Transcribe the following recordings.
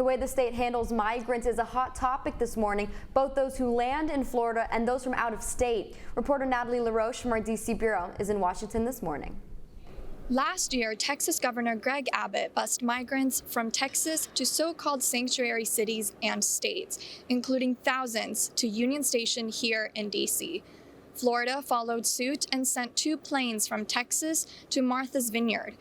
The way the state handles migrants is a hot topic this morning, both those who land in Florida and those from out of state. Reporter Natalie LaRoche from our D.C. Bureau is in Washington this morning. Last year, Texas Governor Greg Abbott bused migrants from Texas to so-called sanctuary cities and states, including thousands to Union Station here in D.C. Florida followed suit and sent 2 planes from Texas to Martha's Vineyard.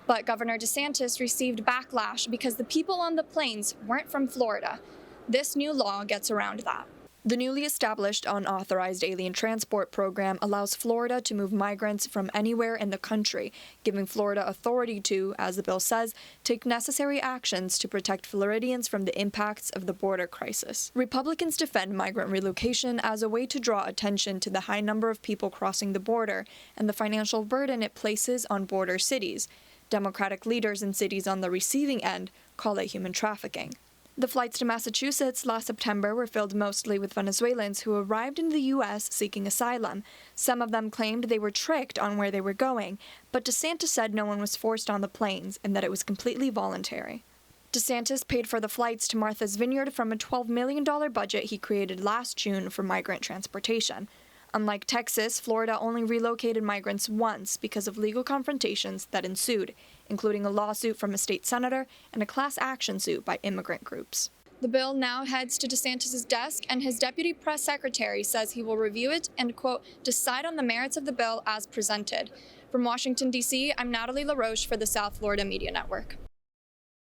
But Governor DeSantis received backlash because the people on the planes weren't from Florida. This new law gets around that. The newly established Unauthorized Alien Transport Program allows Florida to move migrants from anywhere in the country, giving Florida authority to, as the bill says, take necessary actions to protect Floridians from the impacts of the border crisis. Republicans defend migrant relocation as a way to draw attention to the high number of people crossing the border and the financial burden it places on border cities. Democratic leaders in cities on the receiving end call it human trafficking. The flights to Massachusetts last September were filled mostly with Venezuelans who arrived in the U.S. seeking asylum. Some of them claimed they were tricked on where they were going, but DeSantis said no one was forced on the planes and that it was completely voluntary. DeSantis paid for the flights to Martha's Vineyard from a $12 million budget he created last June for migrant transportation. Unlike Texas, Florida only relocated migrants once because of legal confrontations that ensued, including a lawsuit from a state senator and a class action suit by immigrant groups. The bill now heads to DeSantis' desk, and his deputy press secretary says he will review it and, quote, decide on the merits of the bill as presented. From Washington, D.C., I'm Natalie LaRoche for the South Florida Media Network.